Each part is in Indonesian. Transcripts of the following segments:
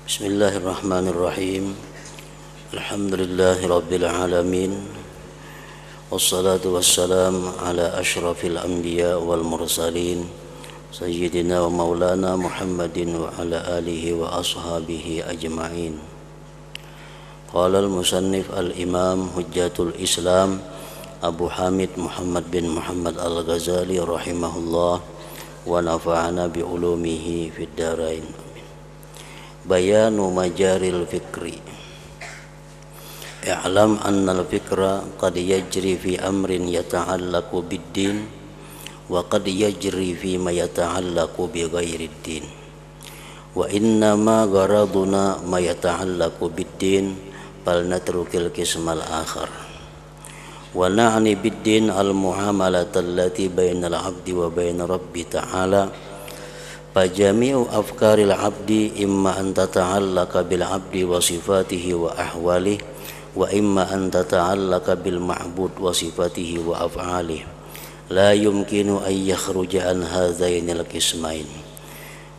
Bismillahirrahmanirrahim. Alhamdulillahi rabbil alamin. Wassalatu wassalam ala ashrafil anbiya wal mursalin Sayyidina wa maulana Muhammadin wa ala alihi wa ashabihi ajma'in. Qala al-musannif al-imam hujjatul islam Abu Hamid Muhammad bin Muhammad al-Ghazali rahimahullah wa nafa'ana bi ulumihi fid darain. Bayanu majaril fikri. I'lam anna al-fikra qad yajri fi amrin yata'allaqu bid-din wa qad yajri fi ma yata'allaqu bi ghairi ad-din. Wa inna ma gharaduna ma yata'allaqu bid-din fal natrukil qismal akhar. Wa na'ni bid-din al-muamalata allati bainal 'abdi wa bain rabbi ta'ala. Fajami'u afkaril abdi imma an tata'allaka bil abdi wa sifatihi wa ahwalihi wa imma an tata'allaka bil ma'bud wa sifatihi wa af'alihi la yumkinu an yakhruja an hadzainil qismain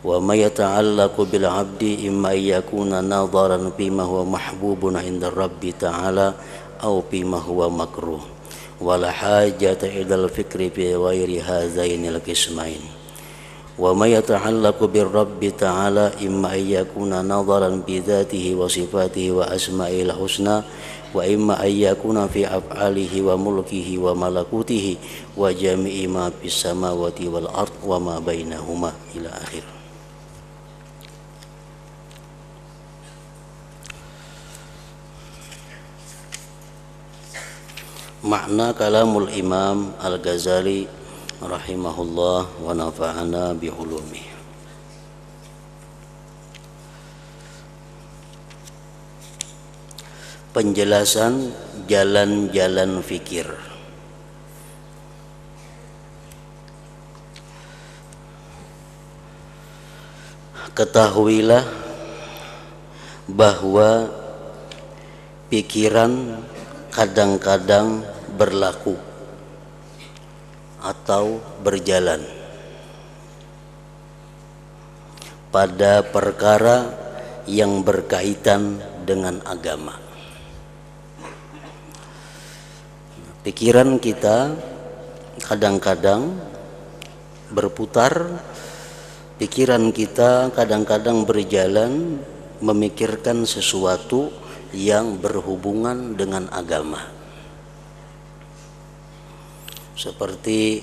wa ma yata'allaqu bil abdi imma yakuna nadharan fima huwa mahbubun 'inda rabbi ta'ala aw fima huwa makruh wa la hajata ilal fikri fi ghairi hadzainil qismain. Wa ma yata'allaqu bir rabbi ta'ala imma ayyakuna nadharan bi dzatihi wa sifatihi wa asma'il husna wa imma ayyakuna fi af'alihi wa mulkihi wa malakutihi wa jami'i ma fis samawati wal ard wa ma bainahuma ila akhir. Makna kalamul Imam Al-Ghazali rahimahullah wa nafa'ana bi ulumi. Penjelasan jalan-jalan fikir. Ketahuilah bahwa pikiran kadang-kadang berlaku atau berjalan pada perkara yang berkaitan dengan agama. Pikiran kita kadang-kadang berputar, pikiran kita kadang-kadang berjalan memikirkan sesuatu yang berhubungan dengan agama. Seperti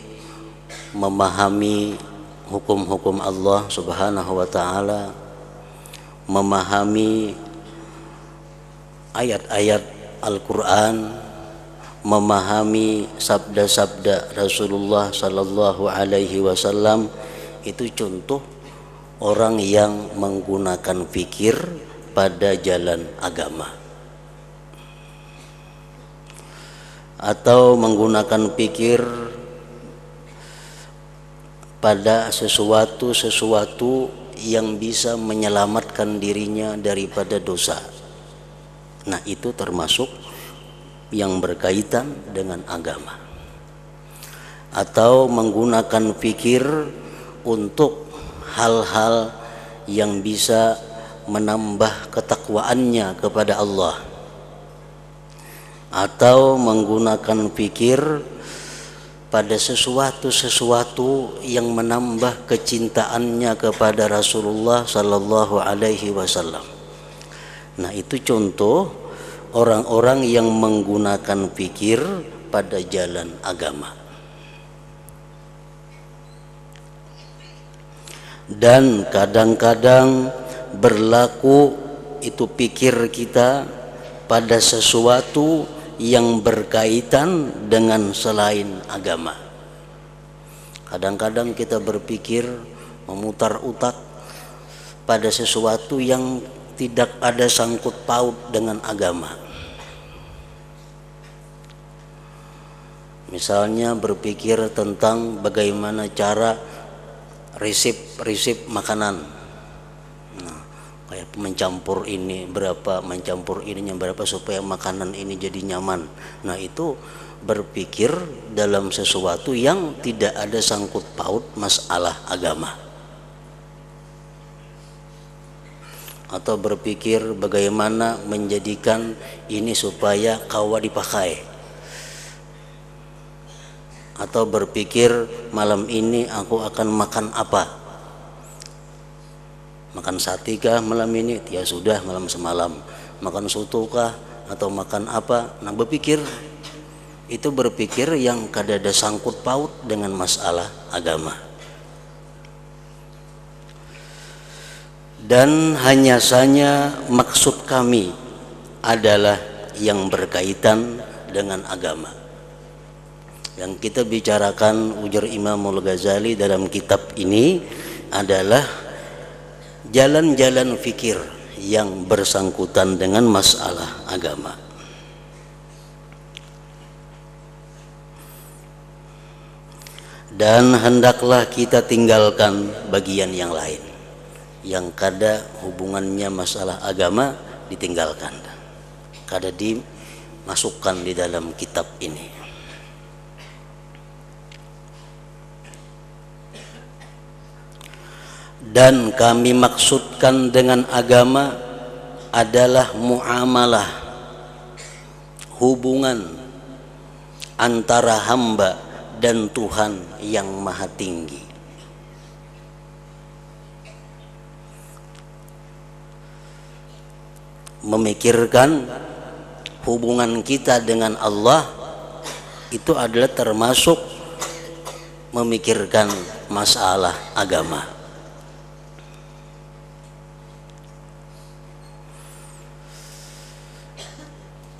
memahami hukum-hukum Allah Subhanahu wa ta'ala, memahami ayat-ayat Al-Quran, memahami sabda-sabda Rasulullah sallallahu alaihi wasallam. Itu contoh orang yang menggunakan fikir pada jalan agama. Atau menggunakan pikir pada sesuatu yang bisa menyelamatkan dirinya daripada dosa. Nah, itu termasuk yang berkaitan dengan agama. Atau menggunakan pikir untuk hal-hal yang bisa menambah ketakwaannya kepada Allah. Atau menggunakan pikir pada sesuatu yang menambah kecintaannya kepada Rasulullah sallallahu alaihi wasallam. Nah, itu contoh orang-orang yang menggunakan pikir pada jalan agama. Dan kadang-kadang berlaku itu pikir kita pada sesuatu yang berkaitan dengan selain agama. Kadang-kadang kita berpikir, memutar otak pada sesuatu yang tidak ada sangkut paut dengan agama. Misalnya berpikir tentang bagaimana cara resep makanan. Kayak mencampur ini berapa, mencampur ininya berapa supaya makanan ini jadi nyaman. Nah, itu berpikir dalam sesuatu yang tidak ada sangkut paut masalah agama. atau berpikir bagaimana menjadikan ini supaya kawa dipakai, atau berpikir malam ini aku akan makan apa, makan sate kah malam ini, ya sudah malam semalam, makan soto kah atau makan apa. Nah berpikir itu berpikir yang kadada sangkut paut dengan masalah agama. Dan hanya saja maksud kami adalah yang berkaitan dengan agama. Yang kita bicarakan, ujar Imamul Ghazali dalam kitab ini, adalah jalan-jalan fikir yang bersangkutan dengan masalah agama. Dan hendaklah kita tinggalkan bagian yang lain yang kada hubungannya masalah agama, ditinggalkan, kada dimasukkan di dalam kitab ini. Dan kami maksudkan dengan agama adalah muamalah, hubungan antara hamba dan Tuhan yang Maha Tinggi. Memikirkan hubungan kita dengan Allah itu adalah termasuk memikirkan masalah agama.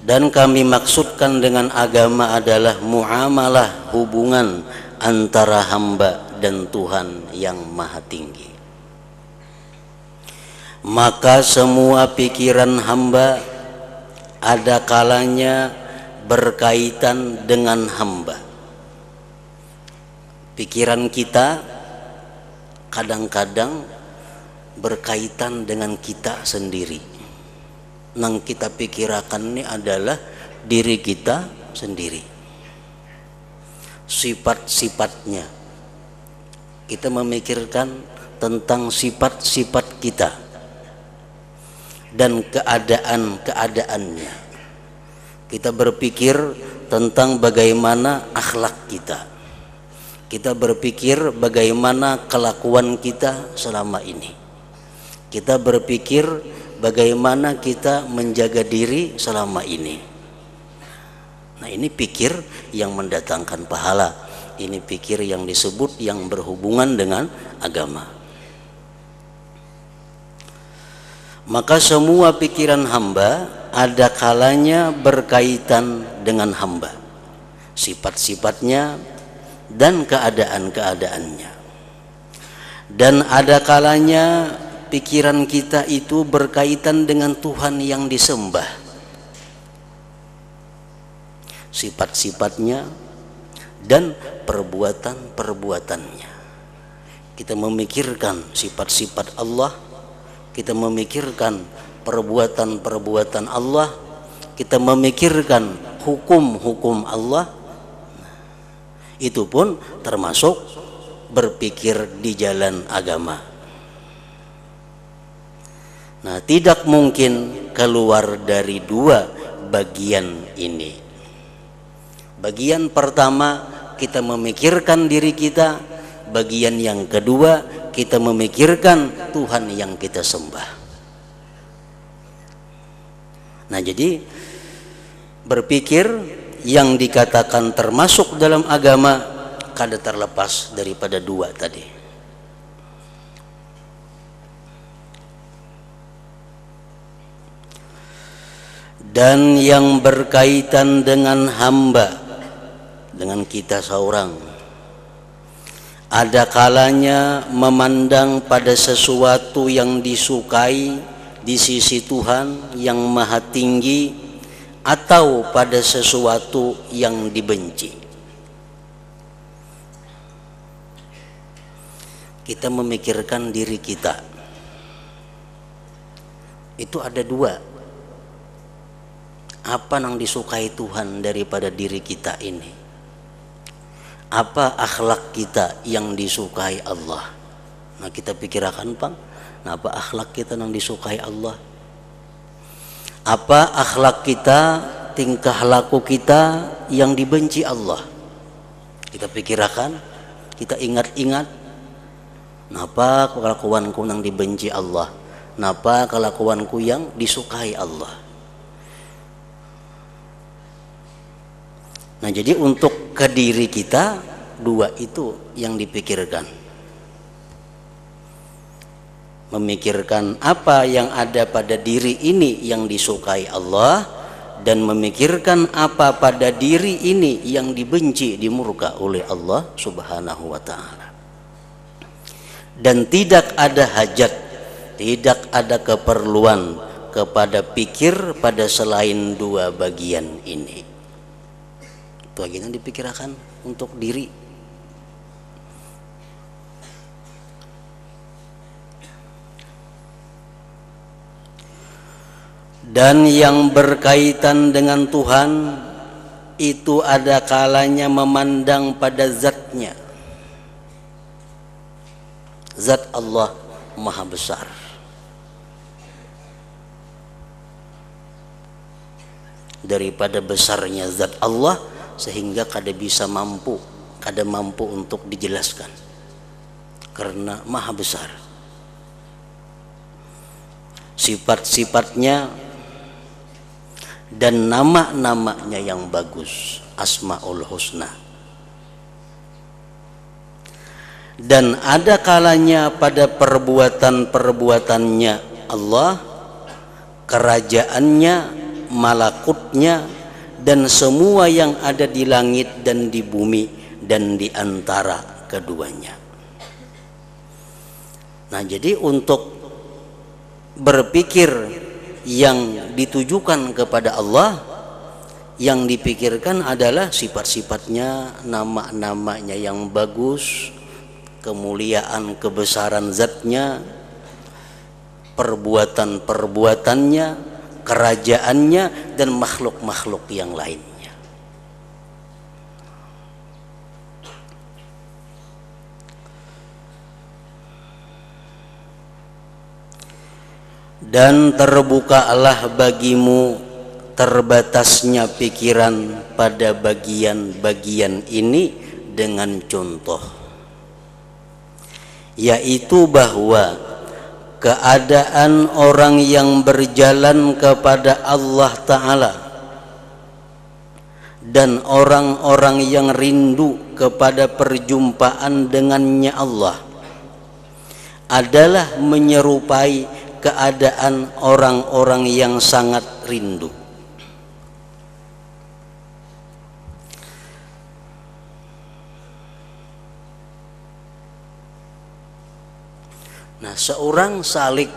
Dan kami maksudkan dengan agama adalah muamalah, hubungan antara hamba dan Tuhan yang Maha Tinggi. Maka semua pikiran hamba ada kalanya berkaitan dengan hamba. Pikiran kita kadang-kadang berkaitan dengan kita sendiri. Nang kita pikirkan ini adalah diri kita sendiri, sifat-sifatnya. Kita memikirkan tentang sifat-sifat kita dan keadaan-keadaannya. Kita berpikir tentang bagaimana akhlak kita. Kita berpikir bagaimana kelakuan kita selama ini. Kita berpikir bagaimana kita menjaga diri selama ini. Nah, ini pikir yang mendatangkan pahala. Ini pikir yang disebut yang berhubungan dengan agama. Maka semua pikiran hamba ada kalanya berkaitan dengan hamba, sifat-sifatnya dan keadaan-keadaannya. Dan ada kalanya pikiran kita itu berkaitan dengan Tuhan yang disembah, sifat-sifatnya dan perbuatan-perbuatannya. Kita memikirkan sifat-sifat Allah, kita memikirkan perbuatan-perbuatan Allah, kita memikirkan hukum-hukum Allah. Itu pun termasuk berpikir di jalan agama. Nah, tidak mungkin keluar dari dua bagian ini. Bagian pertama kita memikirkan diri kita, bagian yang kedua kita memikirkan Tuhan yang kita sembah. Nah, jadi berpikir yang dikatakan termasuk dalam agama kada terlepas daripada dua tadi. Dan yang berkaitan dengan hamba, dengan kita seorang, ada kalanya memandang pada sesuatu yang disukai di sisi Tuhan yang Maha Tinggi, atau pada sesuatu yang dibenci. Kita memikirkan diri kita. Itu ada dua. Apa yang disukai Tuhan daripada diri kita ini? Apa akhlak kita yang disukai Allah? Nah, kita pikirkan, Bang, Nah, apa akhlak kita yang disukai Allah? Apa akhlak kita, tingkah laku kita yang dibenci Allah? Kita pikirkan, kita ingat-ingat, napa kelakuanku yang dibenci Allah? Napa kelakuanku yang disukai Allah? Nah, jadi untuk ke diri kita, dua itu yang dipikirkan. Memikirkan apa yang ada pada diri ini yang disukai Allah, dan memikirkan apa pada diri ini yang dibenci, dimurka oleh Allah Subhanahu wa ta'ala. Dan tidak ada hajat, tidak ada keperluan kepada pikir pada selain dua bagian ini. Bagian yang dipikirkan untuk diri. Dan yang berkaitan dengan Tuhan itu ada kalanya memandang pada zatnya. Zat Allah maha besar. Daripada besarnya zat Allah sehingga kada mampu untuk dijelaskan. Karena maha besar. Sifat-sifatnya dan nama-namanya yang bagus, Asmaul Husna. Dan ada kalanya pada perbuatan-perbuatannya Allah, kerajaannya, malakutnya, dan semua yang ada di langit dan di bumi dan di antara keduanya. Nah, jadi untuk berpikir yang ditujukan kepada Allah, yang dipikirkan adalah sifat-sifatnya, nama-namanya yang bagus, kemuliaan kebesaran zatnya, perbuatan-perbuatannya, kerajaannya, dan makhluk-makhluk yang lainnya. Dan terbukalah bagimu terbatasnya pikiran pada bagian-bagian ini dengan contoh, yaitu bahwa keadaan orang yang berjalan kepada Allah Ta'ala dan orang-orang yang rindu kepada perjumpaan dengannya Allah adalah menyerupai keadaan orang-orang yang sangat rindu. Nah, seorang salik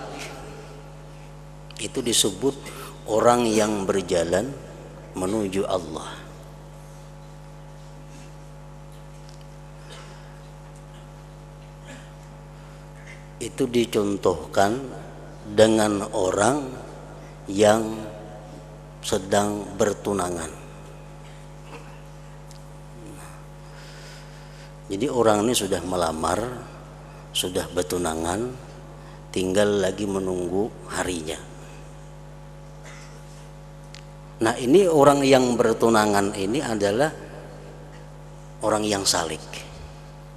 itu disebut orang yang berjalan menuju Allah. Itu dicontohkan dengan orang yang sedang bertunangan. Jadi orang ini sudah melamar, sudah bertunangan, tinggal lagi menunggu harinya. Nah, ini orang yang bertunangan ini adalah orang yang salik.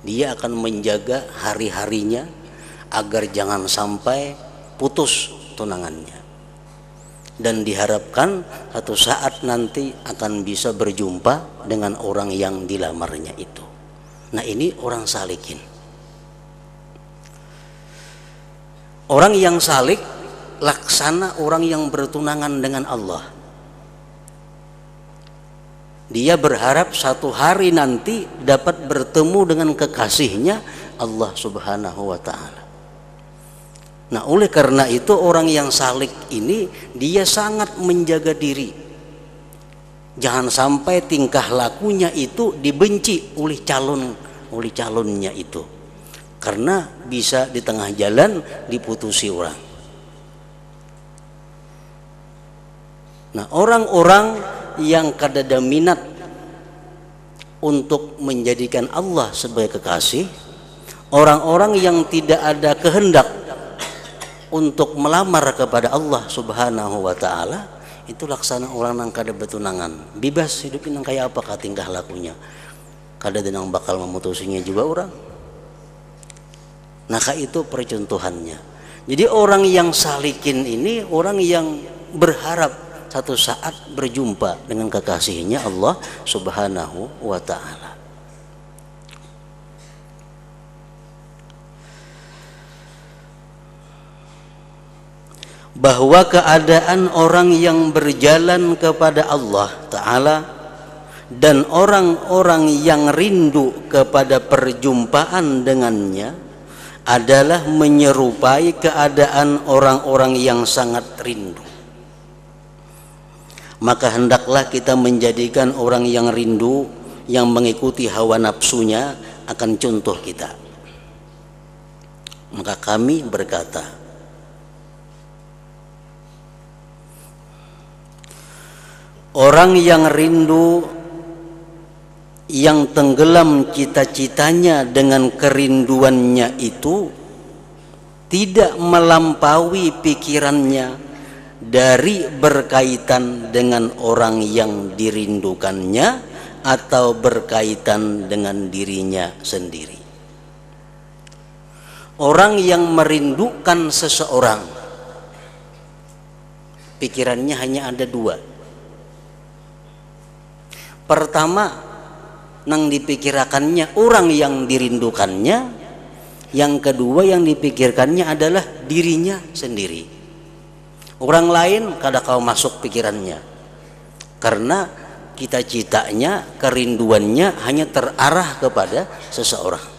Dia akan menjaga hari-harinya agar jangan sampai putus tunangannya, dan diharapkan satu saat nanti akan bisa berjumpa dengan orang yang dilamarnya itu. Nah, ini orang salikin. Orang yang salik laksana orang yang bertunangan dengan Allah. Dia berharap satu hari nanti dapat bertemu dengan kekasihnya Allah Subhanahu wa ta'ala. Nah, oleh karena itu orang yang salik ini dia sangat menjaga diri. Jangan sampai tingkah lakunya itu dibenci oleh calonnya itu. Karena bisa di tengah jalan diputusi orang. Nah, orang-orang yang kadada minat untuk menjadikan Allah sebagai kekasih, orang-orang yang tidak ada kehendak untuk melamar kepada Allah Subhanahu wa taala itu laksana orang nang kada betunangan, bebas hidupin nang kayak apa tingkah lakunya, kada denang bakal memutusinya juga orang. Nah itu percontohannya. Jadi orang yang salikin ini orang yang berharap satu saat berjumpa dengan kekasihnya Allah Subhanahu wa ta'ala. Bahwa keadaan orang yang berjalan kepada Allah Ta'ala dan orang-orang yang rindu kepada perjumpaan dengannya adalah menyerupai keadaan orang-orang yang sangat rindu. Maka hendaklah kita menjadikan orang yang rindu, yang mengikuti hawa nafsunya akan contoh kita. Maka kami berkata, orang yang rindu, yang tenggelam cita-citanya dengan kerinduannya itu tidak melampaui pikirannya dari berkaitan dengan orang yang dirindukannya atau berkaitan dengan dirinya sendiri. Orang yang merindukan seseorang, pikirannya hanya ada dua. Pertama, nang dipikirkannya orang yang dirindukannya. Yang kedua yang dipikirkannya adalah dirinya sendiri. Orang lain kada kau masuk pikirannya, karena cita-citanya, kerinduannya hanya terarah kepada seseorang.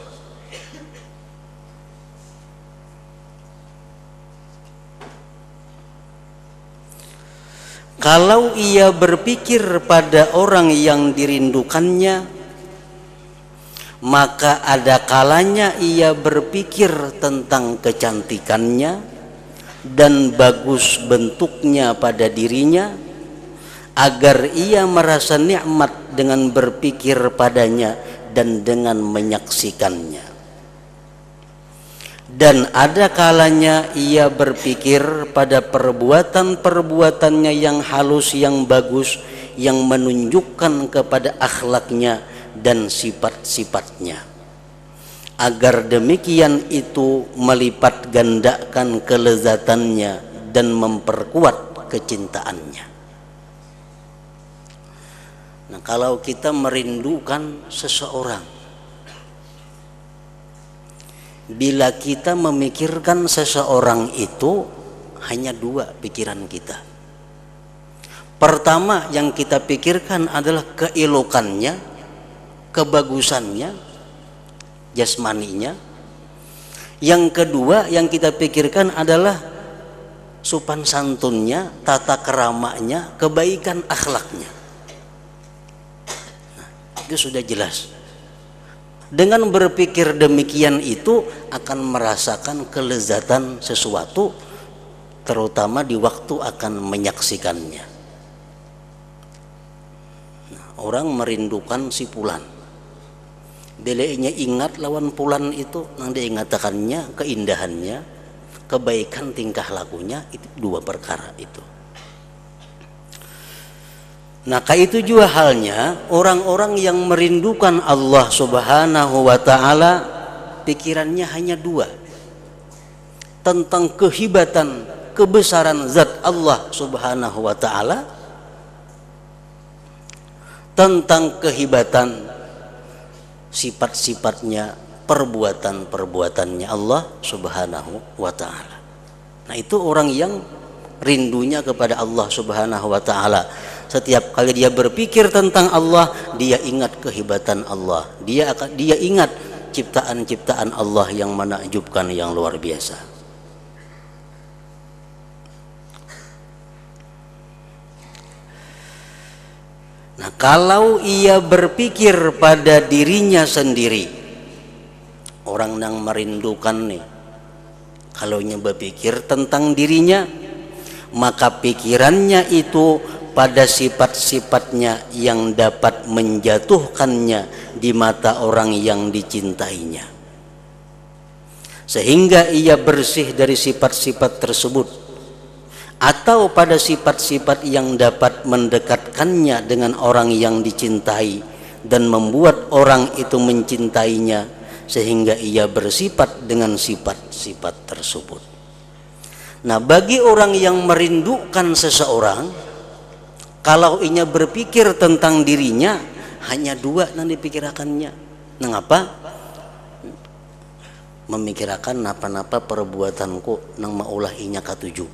Kalau ia berpikir pada orang yang dirindukannya, maka ada kalanya ia berpikir tentang kecantikannya dan bagus bentuknya pada dirinya, agar ia merasa nikmat dengan berpikir padanya dan dengan menyaksikannya. Dan ada kalanya ia berpikir pada perbuatan-perbuatannya yang halus, yang bagus, yang menunjukkan kepada akhlaknya dan sifat-sifatnya, agar demikian itu melipat gandakan kelezatannya dan memperkuat kecintaannya. Nah, kalau kita merindukan seseorang, bila kita memikirkan seseorang itu hanya dua pikiran kita. Pertama yang kita pikirkan adalah keelokannya, kebagusannya, jasmaninya. Yang kedua yang kita pikirkan adalah sopan santunnya, tata keramanya, kebaikan akhlaknya. Nah, itu sudah jelas. Dengan berpikir demikian itu akan merasakan kelezatan sesuatu, terutama di waktu akan menyaksikannya. Nah, orang merindukan si Fulan, belenya ingat lawan Fulan itu, nang diingatakannya keindahannya, kebaikan tingkah lakunya, itu dua perkara itu. Nah, kayak itu juga halnya orang-orang yang merindukan Allah Subhanahu wa ta'ala, pikirannya hanya dua, tentang kehebatan, kebesaran zat Allah Subhanahu wa ta'ala, tentang kehebatan sifat-sifatnya, perbuatan-perbuatannya Allah Subhanahu wa ta'ala. Nah, itu orang yang rindunya kepada Allah Subhanahu wa ta'ala. Setiap kali dia berpikir tentang Allah, dia ingat kehebatan Allah, dia ingat ciptaan-ciptaan Allah yang menakjubkan, yang luar biasa. Nah, kalau ia berpikir pada dirinya sendiri, orang yang merindukan nih, kalau ia berpikir tentang dirinya, maka pikirannya itu pada sifat-sifatnya yang dapat menjatuhkannya di mata orang yang dicintainya. sehingga ia bersih dari sifat-sifat tersebut, atau pada sifat-sifat yang dapat mendekatkannya dengan orang yang dicintai dan membuat orang itu mencintainya, sehingga ia bersifat dengan sifat-sifat tersebut. Nah, bagi orang yang merindukan seseorang, kalau ia berpikir tentang dirinya, hanya dua yang dipikirkannya. Mengapa? Memikirkan napa-napa perbuatanku nang maulah inya katuju.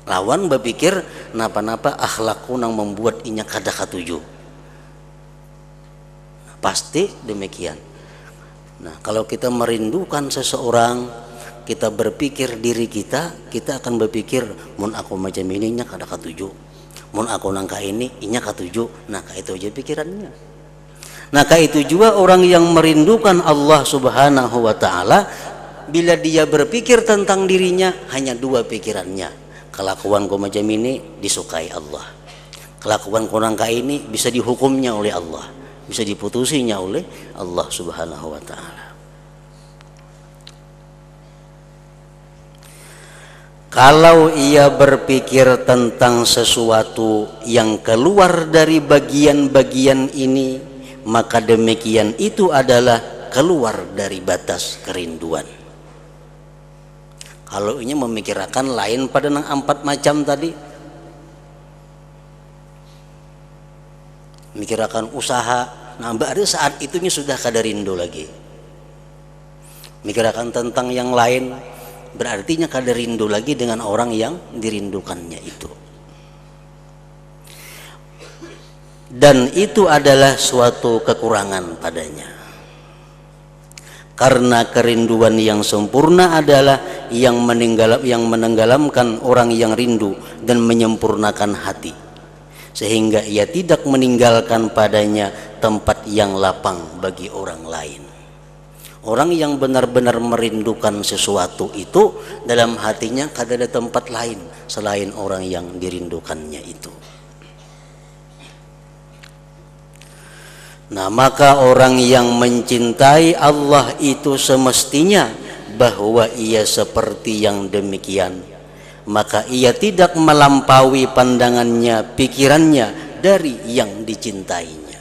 Lawan berpikir napa-napa akhlakku nang membuat inya kada katuju. Nah, pasti demikian. Nah, kalau kita merindukan seseorang, kita berpikir diri kita akan berpikir mun aku macam ini inya kada katuju. Mun aku nangka ini inya katuju. Nah, itu aja pikirannya. Nah, itu juga orang yang merindukan Allah Subhanahu wa ta'ala, bila dia berpikir tentang dirinya, hanya dua pikirannya. Kelakuanku macam ini disukai Allah, kelakuan kurang kayak ini bisa dihukumnya oleh Allah, bisa diputusinya oleh Allah Subhanahu wa ta'ala. Kalau ia berpikir tentang sesuatu yang keluar dari bagian-bagian ini, maka demikian itu adalah keluar dari batas kerinduan. Kalau ini memikirkan lain pada nang 4 macam tadi, memikirkan usaha, nah baru saat itunya sudah kada rindu lagi. Memikirkan tentang yang lain, berartinya kada rindu lagi dengan orang yang dirindukannya itu. Dan itu adalah suatu kekurangan padanya, karena kerinduan yang sempurna adalah yang menenggelamkan orang yang rindu dan menyempurnakan hati, sehingga ia tidak meninggalkan padanya tempat yang lapang bagi orang lain. Orang yang benar-benar merindukan sesuatu itu, dalam hatinya kada ada tempat lain selain orang yang dirindukannya itu. Nah, maka orang yang mencintai Allah itu semestinya bahwa ia seperti yang demikian, maka ia tidak melampaui pandangannya, pikirannya dari yang dicintainya.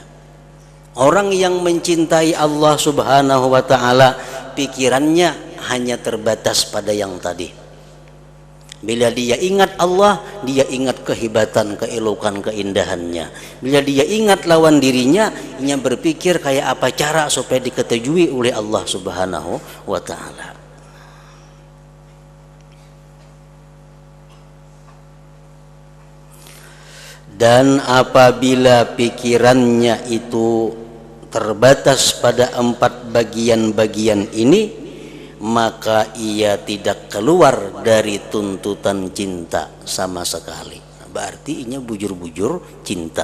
Orang yang mencintai Allah Subhanahu wa ta'ala, pikirannya hanya terbatas pada yang tadi. Bila dia ingat Allah, dia ingat kehebatan, keelokan, keindahannya. Bila dia ingat lawan dirinya, ia berpikir kayak apa cara supaya diketujui oleh Allah Subhanahu wa ta'ala. Dan apabila pikirannya itu terbatas pada 4 bagian-bagian ini, maka ia tidak keluar dari tuntutan cinta sama sekali. Berarti ini bujur-bujur cinta.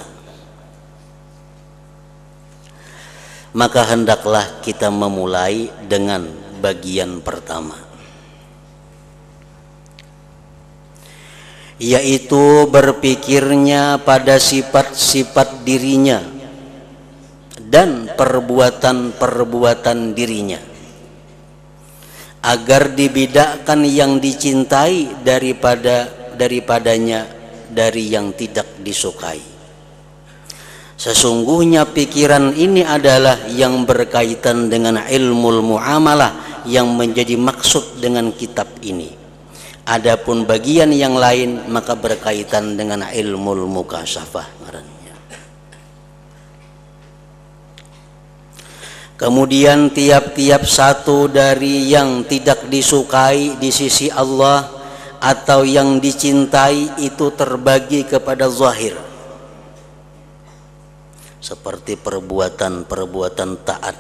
Maka hendaklah kita memulai dengan bagian pertama, yaitu berpikirnya pada sifat-sifat dirinya dan perbuatan-perbuatan dirinya, agar dibedakan yang dicintai daripadanya dari yang tidak disukai. Sesungguhnya pikiran ini adalah yang berkaitan dengan ilmu muamalah yang menjadi maksud dengan kitab ini. Adapun bagian yang lain maka berkaitan dengan ilmu mukasyafah. Kemudian tiap-tiap satu dari yang tidak disukai di sisi Allah atau yang dicintai itu terbagi kepada zahir, seperti perbuatan-perbuatan taat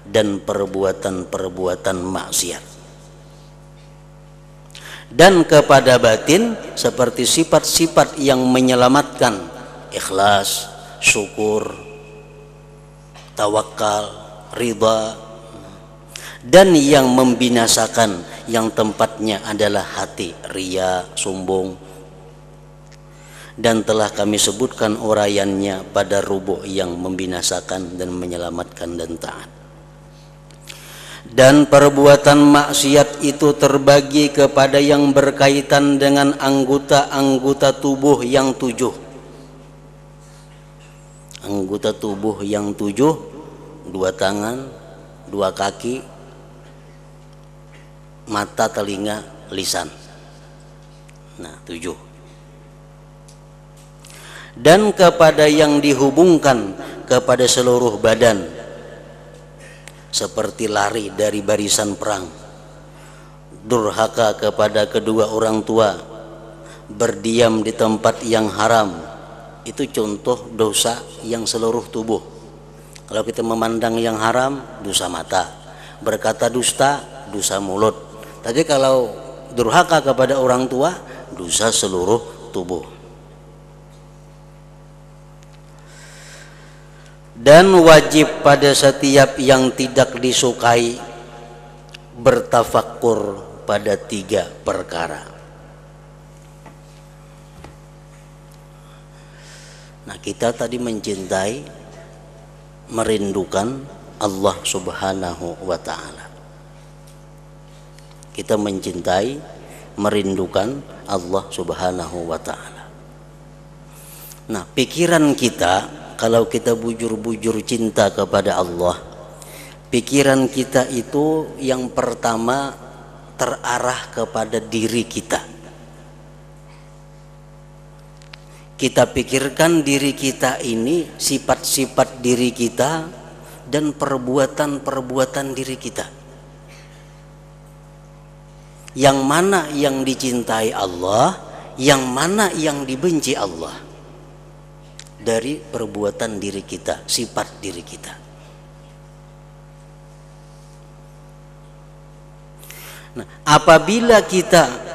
dan perbuatan-perbuatan maksiat, dan kepada batin seperti sifat-sifat yang menyelamatkan, ikhlas, syukur, tawakal, ridha, dan yang membinasakan yang tempatnya adalah hati, riya, sombong. Dan telah kami sebutkan uraiannya pada rubu' yang membinasakan dan menyelamatkan dan taat. Dan perbuatan maksiat itu terbagi kepada yang berkaitan dengan anggota-anggota tubuh yang 7. Anggota tubuh yang 7, 2 tangan, 2 kaki, mata, telinga, lisan. Nah, 7. Dan kepada yang dihubungkan kepada seluruh badan, seperti lari dari barisan perang, durhaka kepada kedua orang tua, berdiam di tempat yang haram. Itu contoh dosa yang seluruh tubuh. Kalau kita memandang yang haram, dosa mata. Berkata dusta, dosa mulut. Tapi kalau durhaka kepada orang tua, dosa seluruh tubuh. Dan wajib pada setiap yang tidak disukai bertafakkur pada 3 perkara. Nah, kita tadi mencintai, merindukan Allah Subhanahu wa ta'ala. Kita mencintai, merindukan Allah Subhanahu wa ta'ala. Nah, pikiran kita, kalau kita bujur-bujur cinta kepada Allah, pikiran kita itu yang pertama terarah kepada diri kita. Kita pikirkan diri kita ini, sifat-sifat diri kita, dan perbuatan-perbuatan diri kita. Yang mana yang dicintai Allah, yang mana yang dibenci Allah. Dari perbuatan diri kita, sifat diri kita. Nah, apabila kita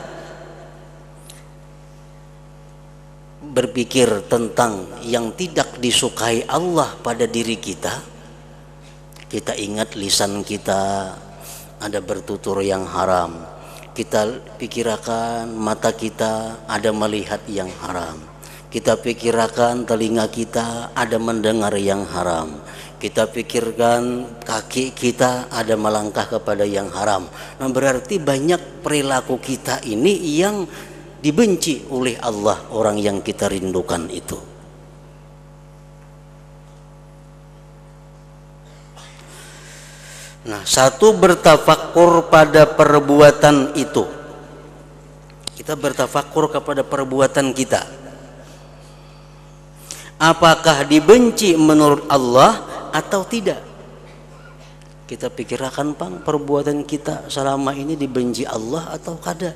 berpikir tentang yang tidak disukai Allah pada diri kita, kita ingat lisan kita ada bertutur yang haram. Kita pikirkan mata kita ada melihat yang haram. Kita pikirkan telinga kita ada mendengar yang haram. Kita pikirkan kaki kita ada melangkah kepada yang haram. Nah, berarti banyak perilaku kita ini yang dibenci oleh Allah, orang yang kita rindukan itu. Nah, satu bertafakkur pada perbuatan itu. Kita bertafakkur kepada perbuatan kita. Apakah dibenci menurut Allah atau tidak? Kita pikirkan, Bang, perbuatan kita selama ini dibenci Allah atau kada?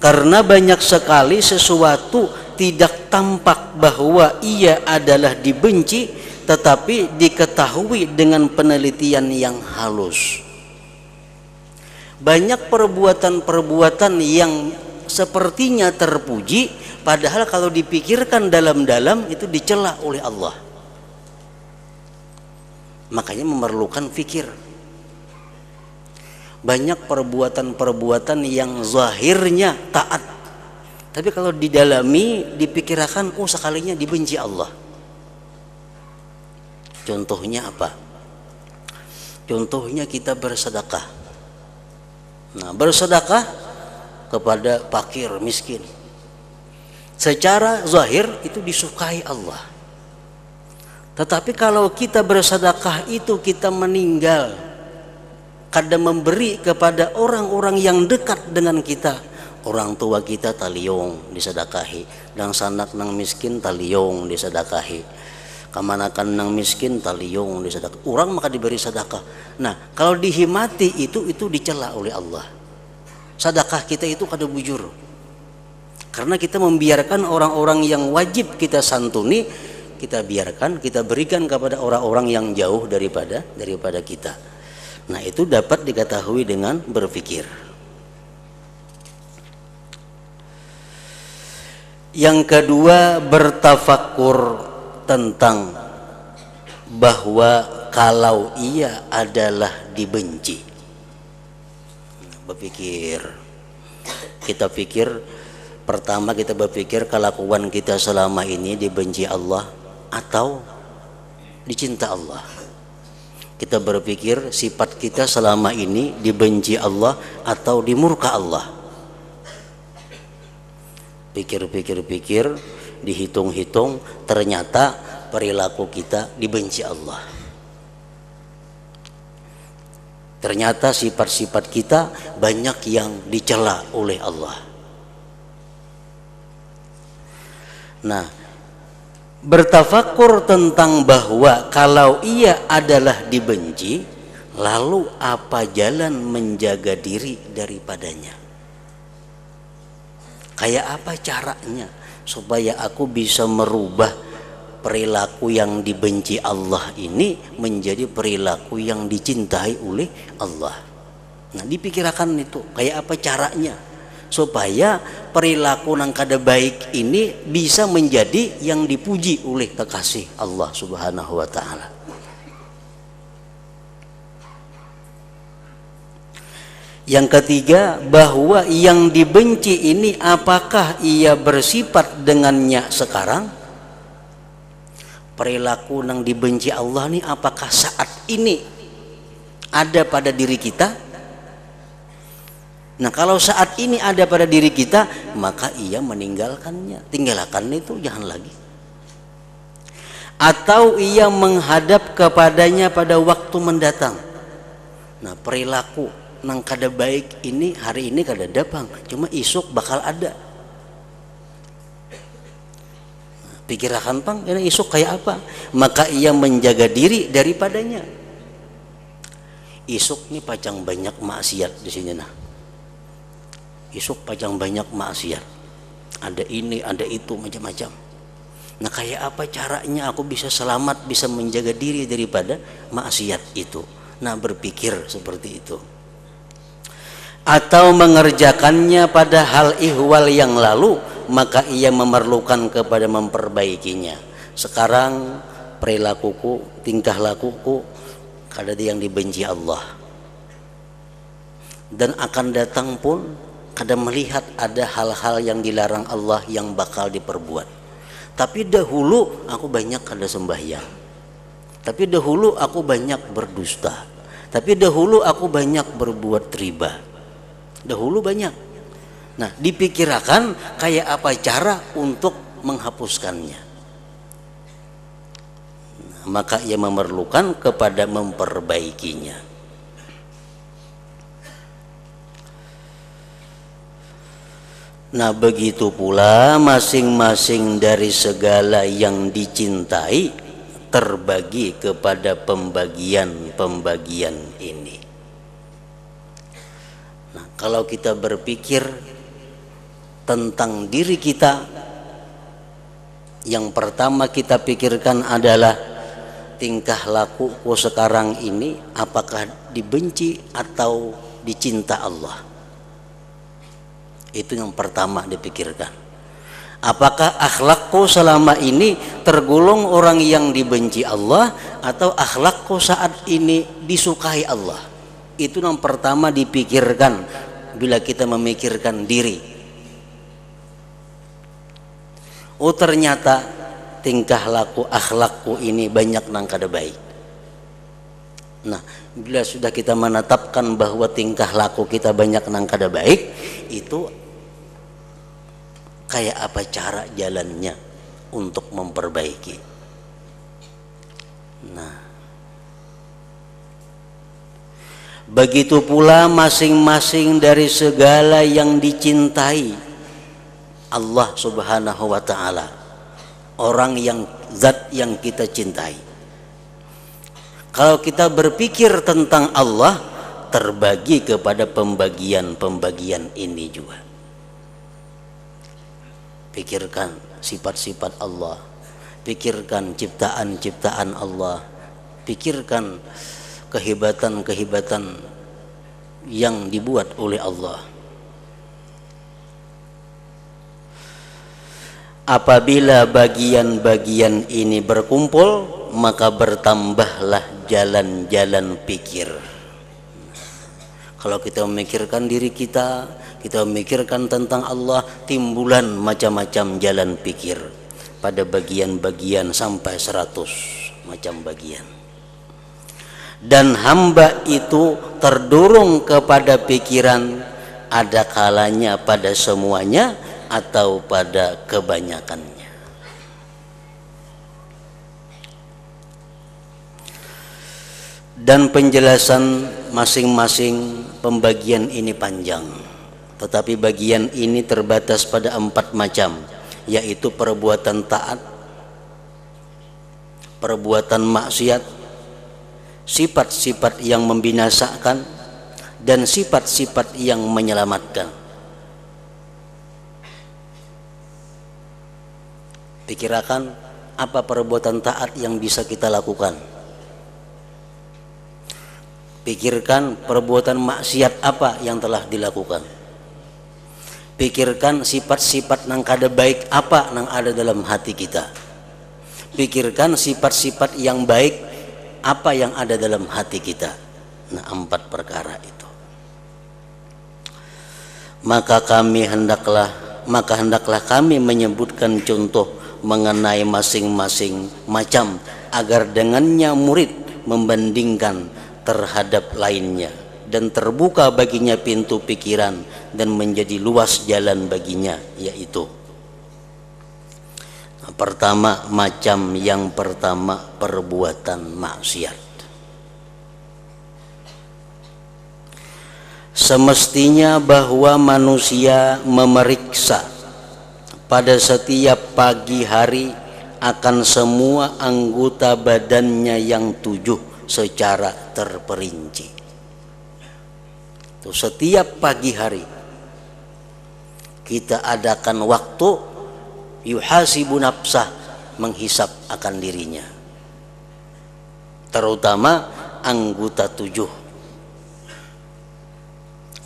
Karena banyak sekali sesuatu tidak tampak bahwa ia adalah dibenci, tetapi diketahui dengan penelitian yang halus. Banyak perbuatan-perbuatan yang sepertinya terpuji, padahal kalau dipikirkan dalam-dalam itu dicela oleh Allah. Makanya memerlukan fikir. Banyak perbuatan-perbuatan yang zahirnya taat, tapi kalau didalami, dipikirkan, oh sekalinya dibenci Allah. Contohnya apa? Contohnya kita bersedekah. Nah, bersedekah kepada fakir miskin, secara zahir itu disukai Allah. Tetapi kalau kita bersedekah itu kita meninggal, kadang memberi kepada orang-orang yang dekat dengan kita, orang tua kita taliung disedekahi, dan sanak nang miskin taliung disedekahi, kamanakan nang miskin taliung disedekah, orang maka diberi sedekah. Nah, kalau dihimati itu dicela oleh Allah. Sedekah kita itu kada bujur, karena kita membiarkan orang-orang yang wajib kita santuni, kita biarkan, kita berikan kepada orang-orang yang jauh daripada kita. Nah, itu dapat diketahui dengan berpikir. Yang kedua, bertafakkur tentang bahwa kalau ia adalah dibenci. Berpikir, kita pikir Pertama kita berpikir kelakuan kita selama ini dibenci Allah atau dicinta Allah. Kita berpikir sifat kita selama ini dibenci Allah atau dimurka Allah. Pikir-pikir, dihitung-hitung, ternyata perilaku kita dibenci Allah. Ternyata sifat-sifat kita banyak yang dicela oleh Allah. Nah, bertafakur tentang bahwa kalau ia adalah dibenci, lalu apa jalan menjaga diri daripadanya? Kayak apa caranya supaya aku bisa merubah perilaku yang dibenci Allah ini menjadi perilaku yang dicintai oleh Allah? Nah, dipikirkan itu kayak apa caranya supaya perilaku nang kada baik ini bisa menjadi yang dipuji oleh kekasih Allah Subhanahu wa taala. Yang ketiga, bahwa yang dibenci ini apakah ia bersifat dengannya sekarang? Perilaku nang dibenci Allah ini apakah saat ini ada pada diri kita? Nah, kalau saat ini ada pada diri kita, maka ia meninggalkannya. Tinggalkan itu, jangan lagi. Atau ia menghadap kepadanya pada waktu mendatang. Nah, perilaku nang kada baik ini hari ini kada datang, cuma isuk bakal ada. Nah, pikirkan pang, ini isuk kayak apa? Maka ia menjaga diri daripadanya. Isuk ini pacang banyak maksiat di sini nah. Isuk pajang banyak maksiat, ada ini ada itu macam-macam. Nah, kayak apa caranya aku bisa selamat, bisa menjaga diri daripada maksiat itu? Nah, berpikir seperti itu. Atau mengerjakannya pada hal ihwal yang lalu, maka ia memerlukan kepada memperbaikinya. Sekarang perilakuku, tingkah lakuku kada ada yang dibenci Allah, dan akan datang pun kada melihat ada hal-hal yang dilarang Allah yang bakal diperbuat. Tapi dahulu aku banyak kada sembahyang. Tapi dahulu aku banyak berdusta. Tapi dahulu aku banyak berbuat riba. Dahulu banyak. Nah, dipikirkan kayak apa cara untuk menghapuskannya. Nah, maka ia memerlukan kepada memperbaikinya. Nah, begitu pula masing-masing dari segala yang dicintai terbagi kepada pembagian-pembagian ini. Nah, kalau kita berpikir tentang diri kita, yang pertama kita pikirkan adalah tingkah lakuku sekarang ini apakah dibenci atau dicinta Allah. Itu yang pertama dipikirkan. Apakah akhlakku selama ini tergolong orang yang dibenci Allah atau akhlakku saat ini disukai Allah? Itu yang pertama dipikirkan bila kita memikirkan diri. Oh, ternyata tingkah laku akhlakku ini banyak nang kada baik. Nah, bila sudah kita menetapkan bahwa tingkah laku kita banyak nang kada baik, itu kayak apa cara jalannya untuk memperbaiki. Nah, begitu pula masing-masing dari segala yang dicintai Allah Subhanahu wa taala, orang yang zat yang kita cintai. Kalau kita berpikir tentang Allah, terbagi kepada pembagian-pembagian ini juga. Pikirkan sifat-sifat Allah, pikirkan ciptaan-ciptaan Allah, pikirkan kehebatan-kehebatan yang dibuat oleh Allah. Apabila bagian-bagian ini berkumpul, maka bertambahlah jalan-jalan pikir. Kalau kita memikirkan diri kita memikirkan tentang Allah, timbulan macam-macam jalan pikir pada bagian-bagian sampai 100 macam bagian. Dan hamba itu terdorong kepada pikiran ada kalanya pada semuanya atau pada kebanyakannya. Dan penjelasan masing-masing pembagian ini panjang, tetapi bagian ini terbatas pada 4 macam, yaitu perbuatan taat, perbuatan maksiat, sifat-sifat yang membinasakan, dan sifat-sifat yang menyelamatkan. Pikirkan apa perbuatan taat yang bisa kita lakukan. Pikirkan perbuatan maksiat apa yang telah dilakukan. Pikirkan sifat-sifat nang kada baik apa nang ada dalam hati kita. Pikirkan sifat-sifat yang baik apa yang ada dalam hati kita. Nah, 4 perkara itu. Maka hendaklah kami menyebutkan contoh mengenai masing-masing macam agar dengannya murid membandingkan terhadap lainnya dan terbuka baginya pintu pikiran dan menjadi luas jalan baginya, yaitu pertama, macam yang pertama perbuatan maksiat. Semestinya bahwa manusia memeriksa pada setiap pagi hari akan semua anggota badannya yang 7 secara terperinci. Tuh, setiap pagi hari kita adakan waktu yuhasibu nafsah, menghisap akan dirinya, terutama anggota 7,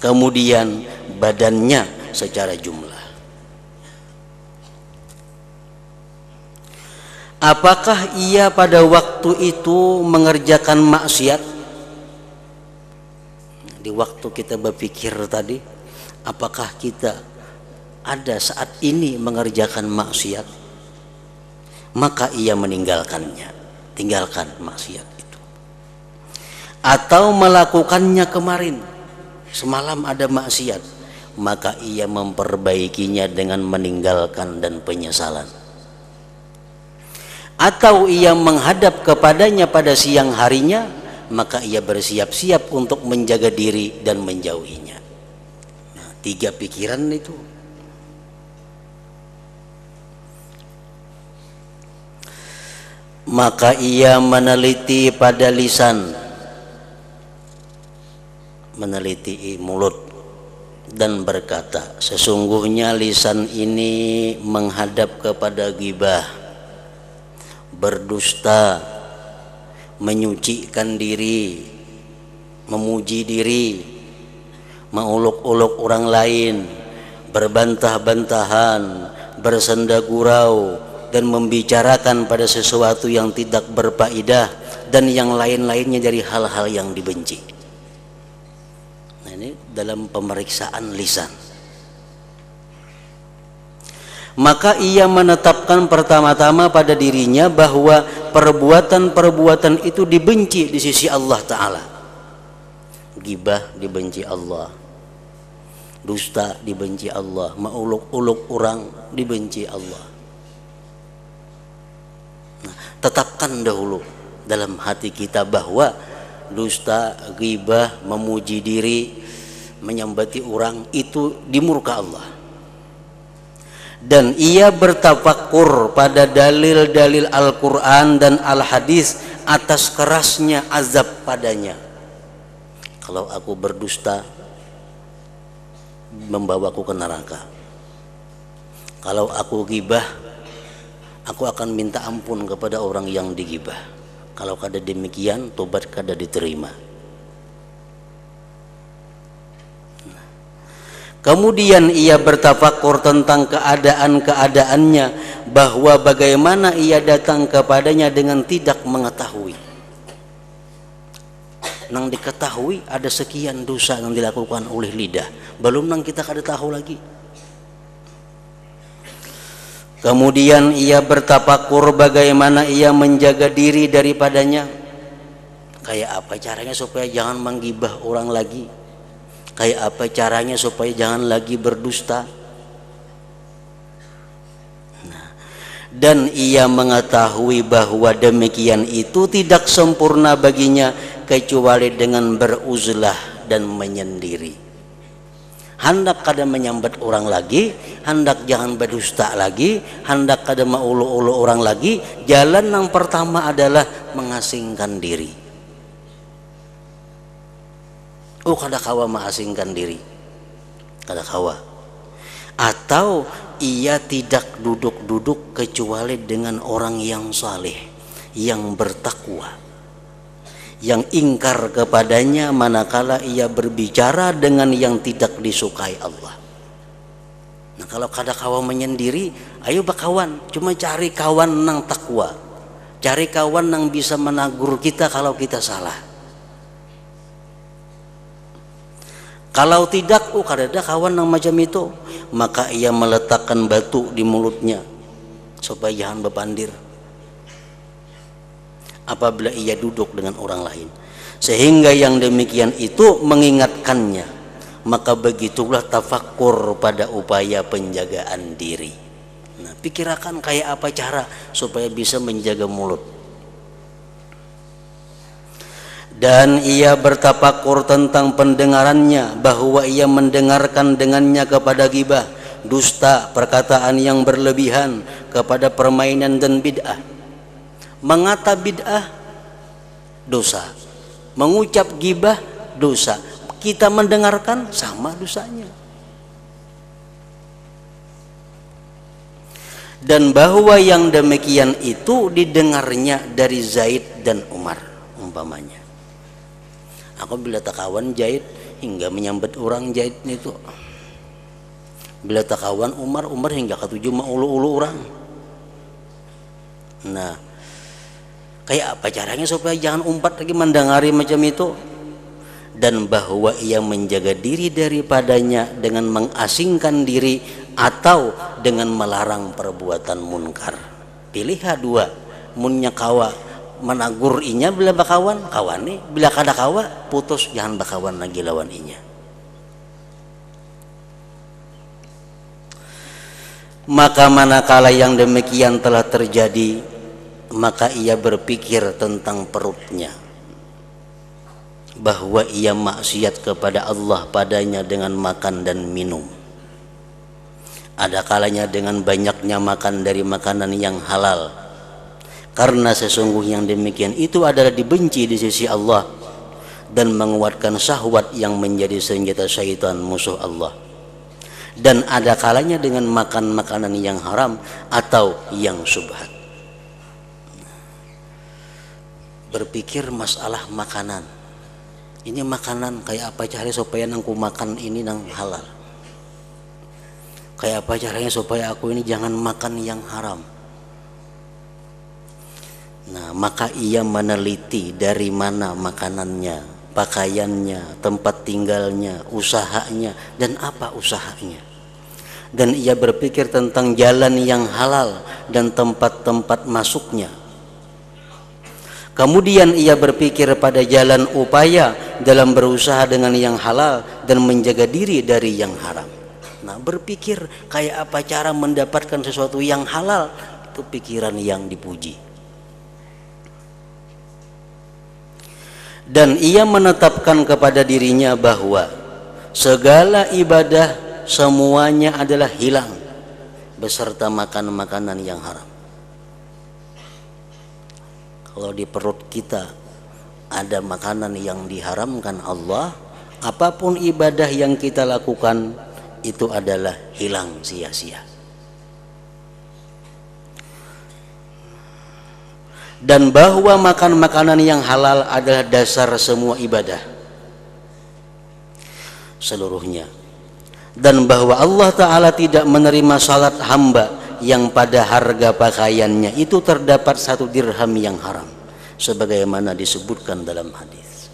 kemudian badannya secara jumlah. Apakah ia pada waktu itu mengerjakan maksiat? Di waktu kita berpikir tadi, apakah kita ada saat ini mengerjakan maksiat? Maka ia meninggalkannya, tinggalkan maksiat itu. Atau melakukannya kemarin, semalam ada maksiat, maka ia memperbaikinya dengan meninggalkan dan penyesalan. Atau ia menghadap kepadanya pada siang harinya, maka ia bersiap-siap untuk menjaga diri dan menjauhinya. Nah, 3 pikiran itu. Maka ia meneliti pada lisan, meneliti mulut, dan berkata, sesungguhnya lisan ini menghadap kepada ghibah, berdusta, menyucikan diri, memuji diri, menguluk-uluk orang lain, berbantah-bantahan, bersenda gurau, dan membicarakan pada sesuatu yang tidak berfaedah dan yang lain-lainnya dari hal-hal yang dibenci. Nah, ini dalam pemeriksaan lisan. Maka ia menetapkan pertama-tama pada dirinya bahwa perbuatan-perbuatan itu dibenci di sisi Allah Ta'ala. Ghibah dibenci Allah, dusta dibenci Allah, menguluk-uluk orang dibenci Allah. Nah, tetapkan dahulu dalam hati kita bahwa dusta, ghibah, memuji diri, menyambati orang itu dimurka Allah. Dan ia bertafakur pada dalil-dalil Al-Quran dan Al-Hadis atas kerasnya azab padanya. Kalau aku berdusta, membawaku ke neraka. Kalau aku ghibah, aku akan minta ampun kepada orang yang digibah. Kalau kada demikian, tobat kada diterima. Kemudian ia bertafakur tentang keadaan-keadaannya, bahwa bagaimana ia datang kepadanya dengan tidak mengetahui. nang diketahui ada sekian dosa yang dilakukan oleh lidah, belum nang kita kada tahu lagi. Kemudian ia bertafakur bagaimana ia menjaga diri daripadanya. Kayak apa caranya supaya jangan menggibah orang lagi? Kayak apa caranya supaya jangan lagi berdusta? Nah, dan ia mengetahui bahwa demikian itu tidak sempurna baginya kecuali dengan beruzlah dan menyendiri. Hendak kada menyambat orang lagi, hendak jangan berdusta lagi, hendak kada maulu-ulu orang lagi. Jalan yang pertama adalah mengasingkan diri. Oh, kada kawa mengasingkan diri, kada kawa. Atau ia tidak duduk-duduk kecuali dengan orang yang saleh, yang bertakwa, yang ingkar kepadanya manakala ia berbicara dengan yang tidak disukai Allah. Nah, kalau kada kawan menyendiri, ayo bakawan, cuma cari kawan nang takwa, cari kawan nang bisa menagur kita kalau kita salah. Kalau tidak, kada ada kawan nang macam itu, maka ia meletakkan batu di mulutnya supaya jangan berpandir apabila ia duduk dengan orang lain, sehingga yang demikian itu mengingatkannya. Maka begitulah tafakur pada upaya penjagaan diri. Nah, pikirkan kayak apa cara supaya bisa menjaga mulut. Dan ia bertafakur tentang pendengarannya, bahwa ia mendengarkan dengannya kepada gibah, dusta, perkataan yang berlebihan, kepada permainan dan bid'ah. Mengata bid'ah dosa, mengucap gibah dosa, kita mendengarkan sama dosanya. Dan bahwa yang demikian itu didengarnya dari Zaid dan Umar umpamanya. Aku bila tak kawan Zaid hingga menyambut orang Zaid itu, bila tak kawan Umar hingga ketujuh maulu-ulu orang. Nah, kayak apa caranya supaya jangan umpat lagi mendengari macam itu? Dan bahwa ia menjaga diri daripadanya dengan mengasingkan diri atau dengan melarang perbuatan munkar. Pilih dua, munnya kawa menagur inya bila bakawan kawane, bila kada kawa putus, jangan bakawan lagi lawan inya. Maka manakala yang demikian telah terjadi, maka ia berpikir tentang perutnya, bahwa ia maksiat kepada Allah padanya dengan makan dan minum. Ada kalanya dengan banyaknya makan dari makanan yang halal, karena sesungguhnya yang demikian itu adalah dibenci di sisi Allah dan menguatkan syahwat yang menjadi senjata syaitan musuh Allah. Dan ada kalanya dengan makan makanan yang haram atau yang syubhat. Berpikir masalah makanan, ini makanan kayak apa caranya supaya aku makan ini nang halal, kayak apa caranya supaya aku ini jangan makan yang haram. Nah, maka ia meneliti dari mana makanannya, pakaiannya, tempat tinggalnya, usahanya, dan apa usahanya. Dan ia berpikir tentang jalan yang halal dan tempat-tempat masuknya. Kemudian ia berpikir pada jalan upaya dalam berusaha dengan yang halal dan menjaga diri dari yang haram. Nah, berpikir kayak apa cara mendapatkan sesuatu yang halal, itu pikiran yang dipuji. Dan ia menetapkan kepada dirinya bahwa segala ibadah semuanya adalah hilang beserta makan makanan yang haram. Kalau di perut kita ada makanan yang diharamkan Allah, apapun ibadah yang kita lakukan itu adalah hilang sia-sia. Dan bahwa makan makanan yang halal adalah dasar semua ibadah seluruhnya. Dan bahwa Allah Ta'ala tidak menerima salat hamba yang pada harga pakaiannya itu terdapat 1 dirham yang haram, sebagaimana disebutkan dalam hadis.